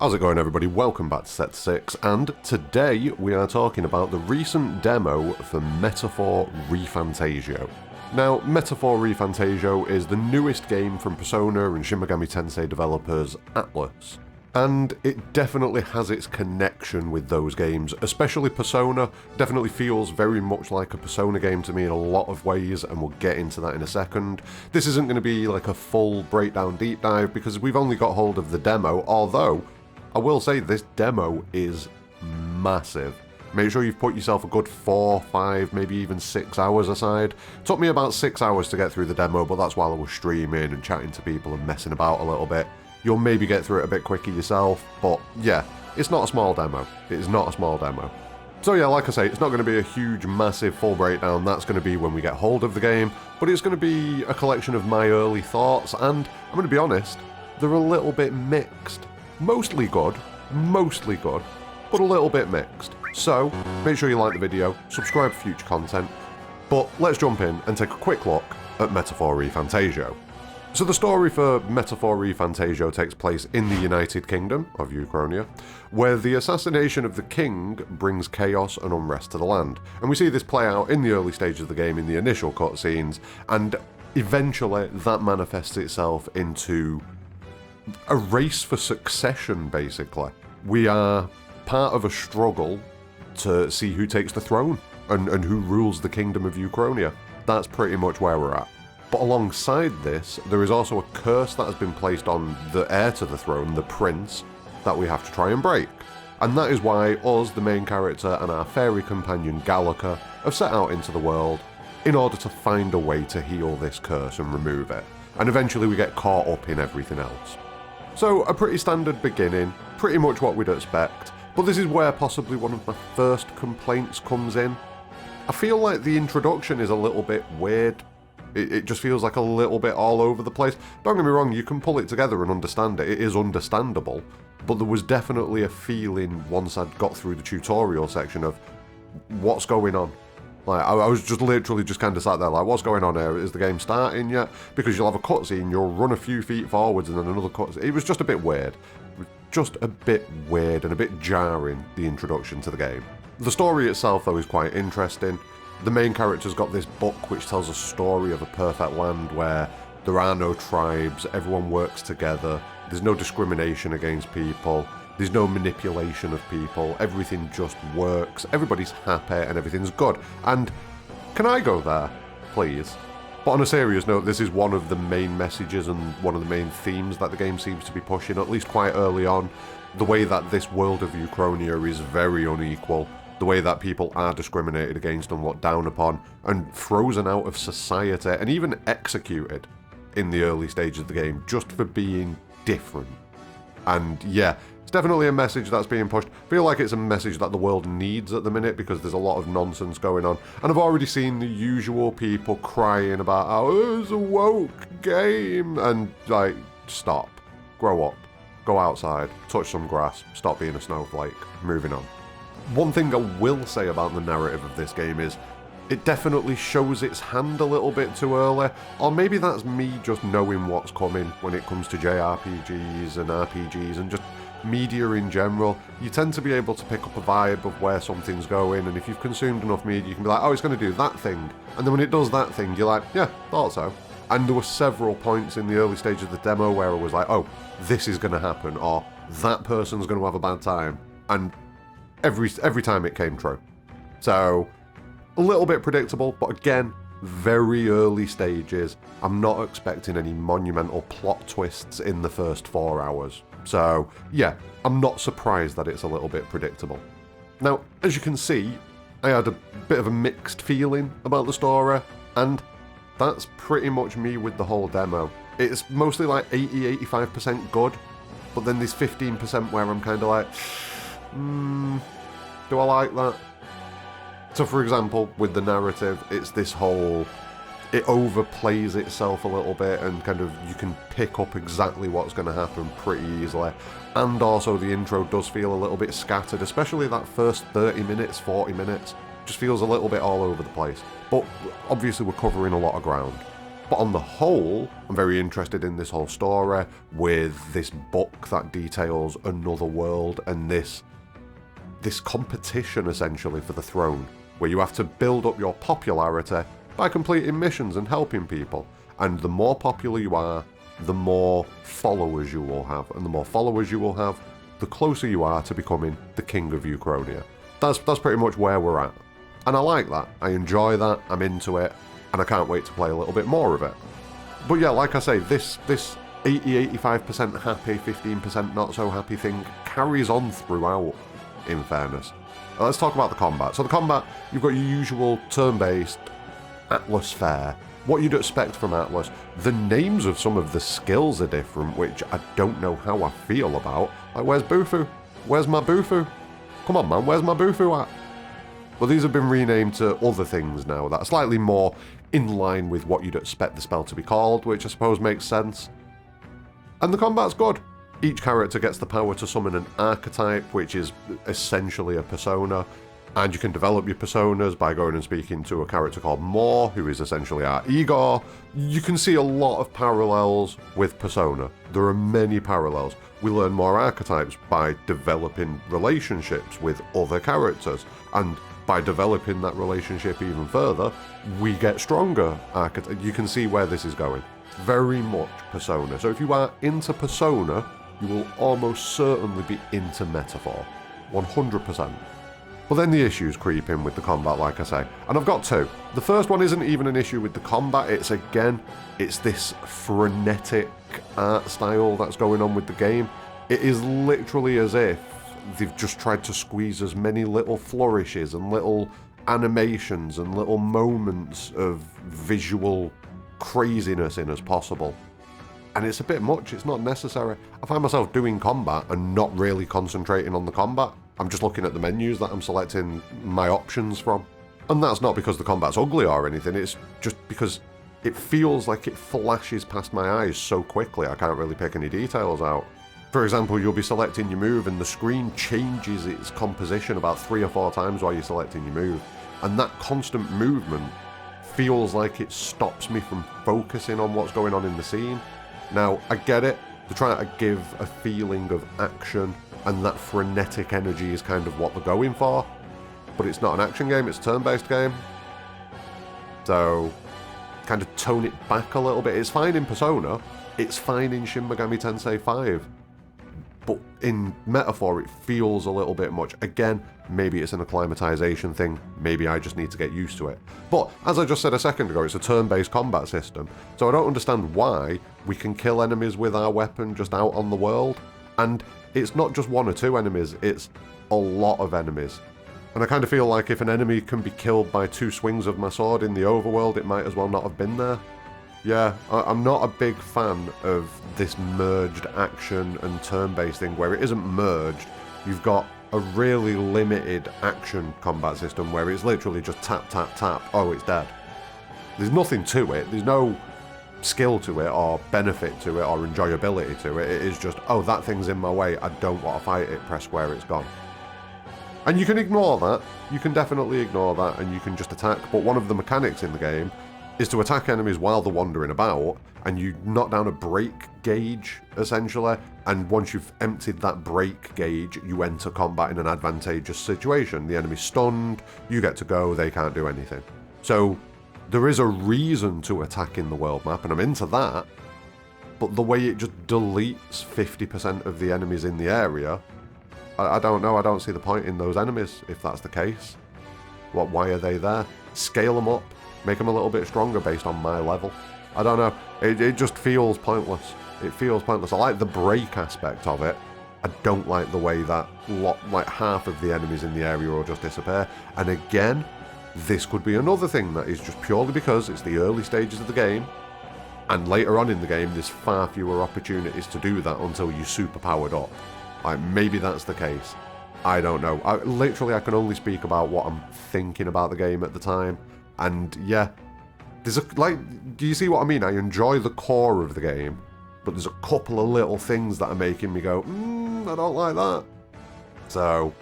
How's it going, everybody? Welcome back to Set 6, and today we are talking about the recent demo for Metaphor ReFantazio. Now, Metaphor ReFantazio is the newest game from Persona and Shin Megami Tensei developers Atlus, and it definitely has its connection with those games, especially Persona. Definitely feels very much like a Persona game to me in a lot of ways, and we'll get into that in a second. This isn't going to be like a full breakdown deep dive because we've only got hold of the demo, although I will say this demo is massive. Make sure you've put yourself a good 4, 5, maybe even 6 hours aside. It took me about 6 hours to get through the demo, but that's while I was streaming and chatting to people and messing about a little bit. You'll maybe get through it a bit quicker yourself, but yeah, it's not a small demo. It is not a small demo. So yeah, like I say, it's not going to be a huge, massive, full breakdown. That's going to be when we get hold of the game, but it's going to be a collection of my early thoughts, and I'm going to be honest, they're a little bit mixed. Mostly good, but a little bit mixed. So, make sure you like the video, subscribe for future content, but let's jump in and take a quick look at Metaphor ReFantazio. So the story for Metaphor ReFantazio takes place in the United Kingdom of Ukraine, where the assassination of the king brings chaos and unrest to the land. And we see this play out in the early stages of the game in the initial cutscenes, and eventually that manifests itself into a race for succession, basically. We are part of a struggle to see who takes the throne and who rules the kingdom of Ukraine. That's pretty much where we're at. But alongside this, there is also a curse that has been placed on the heir to the throne, the prince, that we have to try and break. And that is why us, the main character, and our fairy companion Gallica have set out into the world in order to find a way to heal this curse and remove it. And eventually we get caught up in everything else. So, a pretty standard beginning, pretty much what we'd expect, but this is where possibly one of my first complaints comes in. I feel like the introduction is a little bit weird. It just feels like a little bit all over the place. Don't get me wrong, you can pull it together and understand it. It is understandable, but there was definitely a feeling once I'd got through the tutorial section of what's going on. Like, I was just literally just kind of sat there like, what's going on here? Is the game starting yet? Because you'll have a cutscene, you'll run a few feet forwards and then another cutscene. It was just a bit weird. It was just a bit weird and a bit jarring, the introduction to the game. The story itself, though, is quite interesting. The main character's got this book which tells a story of a perfect land where there are no tribes, everyone works together, there's no discrimination against people, there's no manipulation of people, everything just works, everybody's happy and everything's good. And can I go there, please? But on a serious note, this is one of the main messages and one of the main themes that the game seems to be pushing, at least quite early on. The way that this world of Ukraine is very unequal, the way that people are discriminated against and looked down upon, and frozen out of society, and even executed in the early stages of the game, just for being different. And yeah, it's definitely a message that's being pushed. I feel like it's a message that the world needs at the minute because there's a lot of nonsense going on. And I've already seen the usual people crying about how it's a woke game. And like, stop. Grow up. Go outside. Touch some grass. Stop being a snowflake. Moving on. One thing I will say about the narrative of this game is it definitely shows its hand a little bit too early, or maybe that's me just knowing what's coming when it comes to JRPGs and RPGs and just media in general. You tend to be able to pick up a vibe of where something's going, and if you've consumed enough media, you can be like, oh, it's going to do that thing. And then when it does that thing, you're like, yeah, thought so. And there were several points in the early stage of the demo where I was like, oh, this is going to happen, or that person's going to have a bad time. And every time it came true. So, a little bit predictable, but again, very early stages. I'm not expecting any monumental plot twists in the first 4 hours. So, yeah, I'm not surprised that it's a little bit predictable. Now, as you can see, I had a bit of a mixed feeling about the story, and that's pretty much me with the whole demo. It's mostly like 80-85% good, but then there's 15% where I'm kind of like, do I like that? So for example, with the narrative, it's this whole, it overplays itself a little bit and kind of, you can pick up exactly what's going to happen pretty easily. And also the intro does feel a little bit scattered, especially that first 30 minutes, 40 minutes, just feels a little bit all over the place. But obviously we're covering a lot of ground. But on the whole, I'm very interested in this whole story, with this book that details another world and this competition essentially for the throne, where you have to build up your popularity by completing missions and helping people. And the more popular you are, the more followers you will have. And the more followers you will have, the closer you are to becoming the king of Uchronia. That's pretty much where we're at. And I like that. I enjoy that. I'm into it. And I can't wait to play a little bit more of it. But yeah, like I say, this 80-85% happy, 15% not so happy thing carries on throughout, in fairness. Let's talk about the combat. So the combat, you've got your usual turn-based Atlas fare. What you'd expect from Atlas. The names of some of the skills are different, which I don't know how I feel about. Like, where's Bufu? Where's my Bufu? Come on, man, where's my Bufu at? Well, these have been renamed to other things now that are slightly more in line with what you'd expect the spell to be called, which I suppose makes sense. And the combat's good. Each character gets the power to summon an archetype, which is essentially a persona, and you can develop your personas by going and speaking to a character called Moore, who is essentially our Igor. You can see a lot of parallels with Persona. There are many parallels. We learn more archetypes by developing relationships with other characters, and by developing that relationship even further, we get stronger archetypes. You can see where this is going. Very much Persona. So if you are into Persona, you will almost certainly be into Metaphor. 100%. But then the issues creep in with the combat, like I say. And I've got two. The first one isn't even an issue with the combat. It's this frenetic art style that's going on with the game. It is literally as if they've just tried to squeeze as many little flourishes and little animations and little moments of visual craziness in as possible. And it's a bit much, it's not necessary. I find myself doing combat and not really concentrating on the combat. I'm just looking at the menus that I'm selecting my options from. And that's not because the combat's ugly or anything, it's just because it feels like it flashes past my eyes so quickly I can't really pick any details out. For example, you'll be selecting your move and the screen changes its composition about 3 or 4 times while you're selecting your move. And that constant movement feels like it stops me from focusing on what's going on in the scene. Now, I get it, they're trying to give a feeling of action, and that frenetic energy is kind of what they're going for, but it's not an action game, it's a turn-based game. So, kind of tone it back a little bit. It's fine in Persona, it's fine in Shin Megami Tensei 5, but in Metaphor it feels a little bit much. Again, maybe it's an acclimatization thing, maybe I just need to get used to it. But, as I just said a second ago, it's a turn-based combat system, so I don't understand why we can kill enemies with our weapon just out on the world, and it's not just 1 or 2 enemies, it's a lot of enemies. And I kind of feel like if an enemy can be killed by 2 swings of my sword in the overworld, it might as well not have been there. Yeah, I'm not a big fan of this merged action and turn-based thing where it isn't merged. You've got a really limited action combat system where it's literally just tap, tap, tap, oh, it's dead. There's nothing to it, there's no skill to it or benefit to it or enjoyability to it. It is just, oh, that thing's in my way, I don't want to fight it, press square, it's gone. And you can ignore that, you can definitely ignore that and you can just attack, but one of the mechanics in the game is to attack enemies while they're wandering about, and you knock down a break gauge, essentially, and once you've emptied that break gauge, you enter combat in an advantageous situation. The enemy's stunned, you get to go, they can't do anything. So, there is a reason to attack in the world map, and I'm into that, but the way it just deletes 50% of the enemies in the area, I don't know, I don't see the point in those enemies, if that's the case. Why are they there? Scale them up, make them a little bit stronger based on my level. I don't know, it just feels pointless. It feels pointless. I like the break aspect of it. I don't like the way that like half of the enemies in the area will just disappear. And again, this could be another thing that is just purely because it's the early stages of the game, and later on in the game there's far fewer opportunities to do that until you're super powered up. Like, maybe that's the case. I don't know. I can only speak about what I'm thinking about the game at the time. And yeah, do you see what I mean? I enjoy the core of the game, but there's a couple of little things that are making me go, I don't like that. So,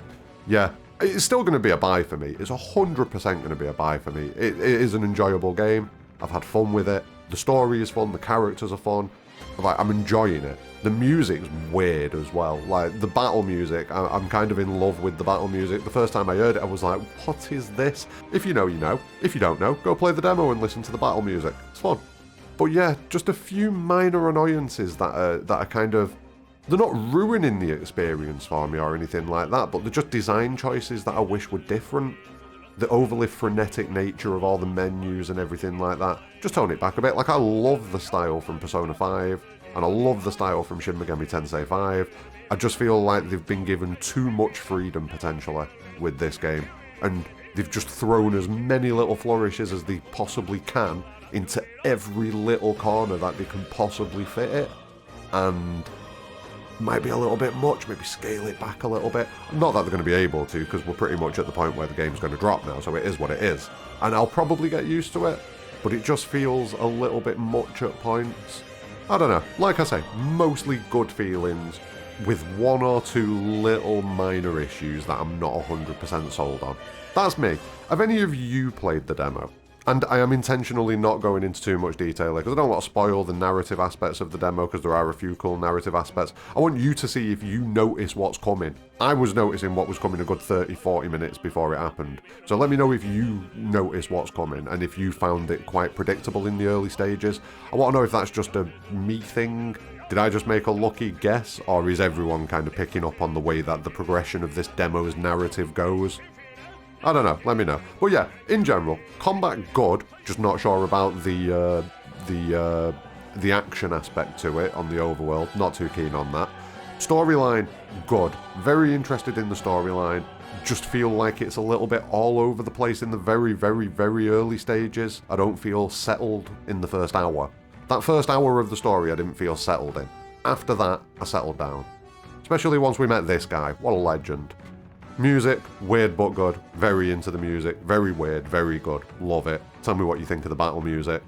yeah, it's still going to be a buy for me. It's 100% going to be a buy for me. It is an enjoyable game. I've had fun with it. The story is fun, the characters are fun. Like, I'm enjoying it. The music's weird as well. Like, the battle music, I'm kind of in love with the battle music. The first time I heard it, I was like, what is this? If you know, you know. If you don't know, go play the demo and listen to the battle music. It's fun. But yeah, just a few minor annoyances that are kind of... They're not ruining the experience for me or anything like that, but they're just design choices that I wish were different. The overly frenetic nature of all the menus and everything like that. Just tone it back a bit. Like, I love the style from Persona 5, and I love the style from Shin Megami Tensei 5. I just feel like they've been given too much freedom, potentially, with this game. And they've just thrown as many little flourishes as they possibly can into every little corner that they can possibly fit it. And... might be a little bit much, maybe scale it back a little bit. Not that they're going to be able to, because we're pretty much at the point where the game's going to drop now, so it is what it is. And I'll probably get used to it, but it just feels a little bit much at points. I don't know, like I say, mostly good feelings, with one or two little minor issues that I'm not 100% sold on. That's me. Have any of you played the demo? And I am intentionally not going into too much detail because I don't want to spoil the narrative aspects of the demo, because there are a few cool narrative aspects. I want you to see if you notice what's coming. I was noticing what was coming a good 30-40 minutes before it happened. So let me know if you notice what's coming and if you found it quite predictable in the early stages. I want to know if that's just a me thing. Did I just make a lucky guess, or is everyone kind of picking up on the way that the progression of this demo's narrative goes? I don't know, let me know. But yeah, in general, combat good, just not sure about the action aspect to it on the overworld, not too keen on that. Storyline, good. Very interested in the storyline, just feel like it's a little bit all over the place in the very, very, very early stages. I don't feel settled in the first hour. That first hour of the story I didn't feel settled in. After that, I settled down. Especially once we met this guy, what a legend. Music, weird but good. Very into the music. Very weird, very good. Love it. Tell me what you think of the battle music.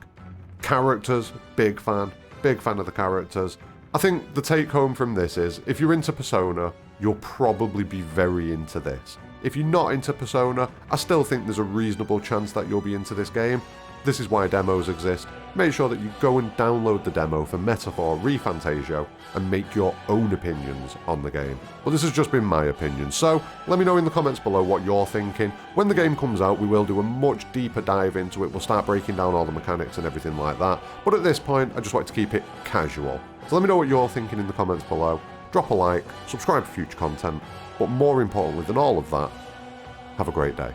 Characters, big fan. Big fan of the characters. I think the take home from this is, if you're into Persona, you'll probably be very into this. If you're not into Persona, I still think there's a reasonable chance that you'll be into this game. This is why demos exist. Make sure that you go and download the demo for Metaphor ReFantazio and make your own opinions on the game. But this has just been my opinion, so let me know in the comments below what you're thinking. When the game comes out, we will do a much deeper dive into it. We'll start breaking down all the mechanics and everything like that. But at this point, I just like to keep it casual. So let me know what you're thinking in the comments below. Drop a like, subscribe for future content, but more importantly than all of that, have a great day.